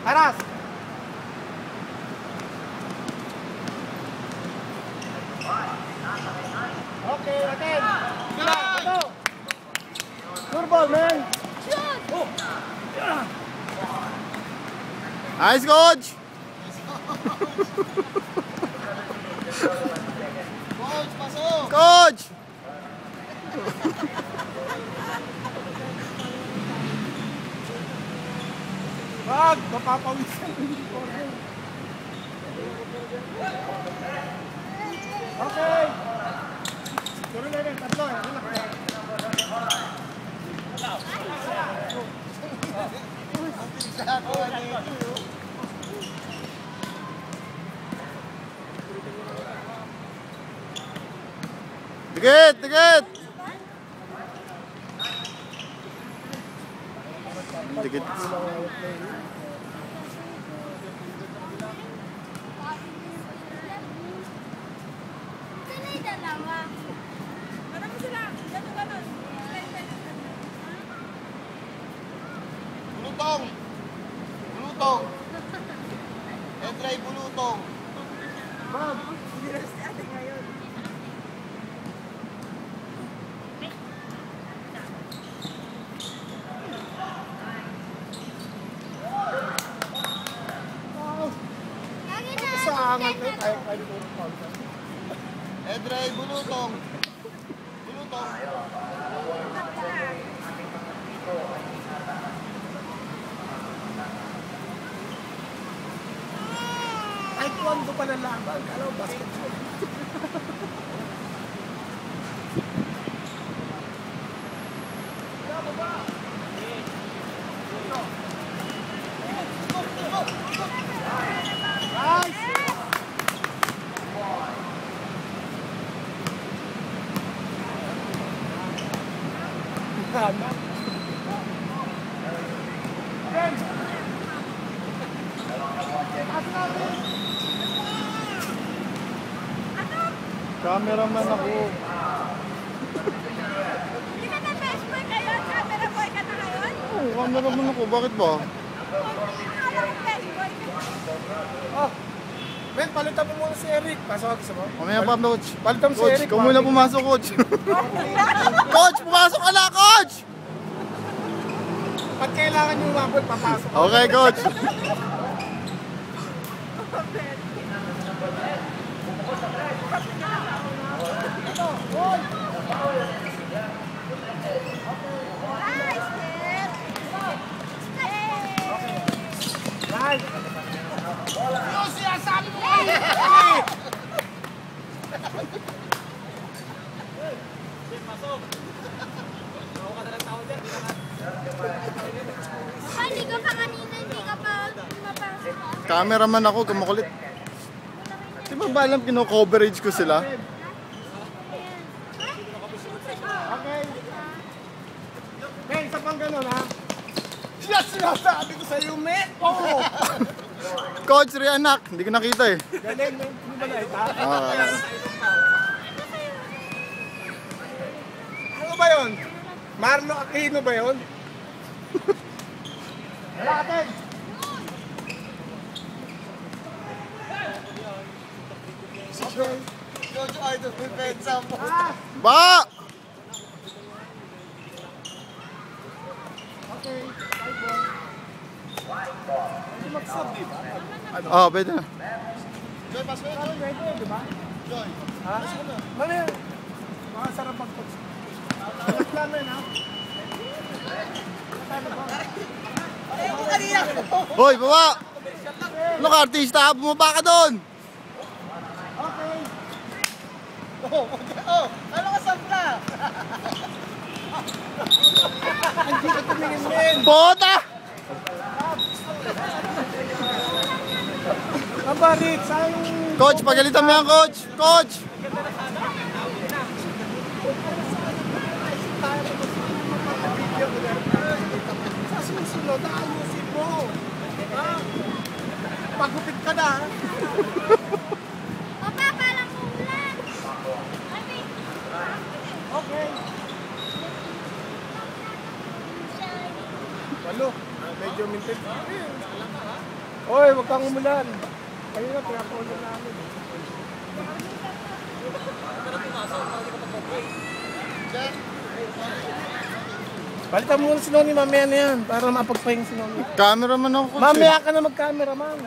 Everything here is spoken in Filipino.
Aras! Okay, atin! Sila, ito! Turbo, man! Shoot! Oh! Nice, coach! Coach, pasok! Coach! Wag! Mapapawisan yung corner. Okay! Tuloy na rin, tatlo eh. Dikit! Dikit! Dikit. Bulutong! Bulutong! Entry bulutong! Ma'am! Hindi na si ate ngayon. Entry bulutong! Bulutong! Ay, kuwando pa na laban. Alam mo, basketball. Cameraman ako. Hindi ka na best boy ngayon? Camera boy ka na ngayon? Oo, cameraman ako. Bakit ba? Alam mo best boy ka. Oh! Men, palitan mo muna si Eric. Pasok ako sa mo. Mamaya pa, coach. Palitan mo si Coach, Eric. ikaw muna pumasok, coach. Coach, pumasok ka na, coach! Pag kailangan yung umabot, papasok. Okay, coach. Nice, Jeff. Right. Yung sinasabi mo kayo! Baka hindi ka pa kanina, hindi ka pa mapasok. Cameraman ako, kumukulit. Di ba alam kino-coverage ko sila? Okay. Men, isa pang ganun, ha? Sinasabi ko sa'yo, men! Oo! Coach, Rianak. Hindi ko nakita eh. Galing, men. Hindi ba nakita? Ano ba yun? Marlo Aquino ba yun? Wala atin! Okay. Jojo Idol, depensa mo. Ba! Okay, 5 ball. Hindi mag-sub, di ba? Oh, pwede na. Joy, pass mo yun. Ano, pwede yun, di ba? Joy. Ha? Ano yun? Mga sarap mag-coach. Alas namin, ha? Ayaw ko kanina. Hoy, baba! Ano ka, artista? Bumaba ka doon! Okay. Oh, ano ka sabla? Hindi ka tumingin, men. Bota! Kabarik, sayang. Coach, pagalitan mo yan, coach! Coach! Sa susunod, ayusin mo. Ha? Pagupit ka na, ha? Papa, parang umulan. Okay. Walo. Medyo content. Oy, wag kang umulan. Kayo na, pinapaulan namin. Palitan mo muna si Noni, mamaya na yan. Para mapagpahinga si Noni. Cameraman ako. Mamaya ka na mag-cameraman.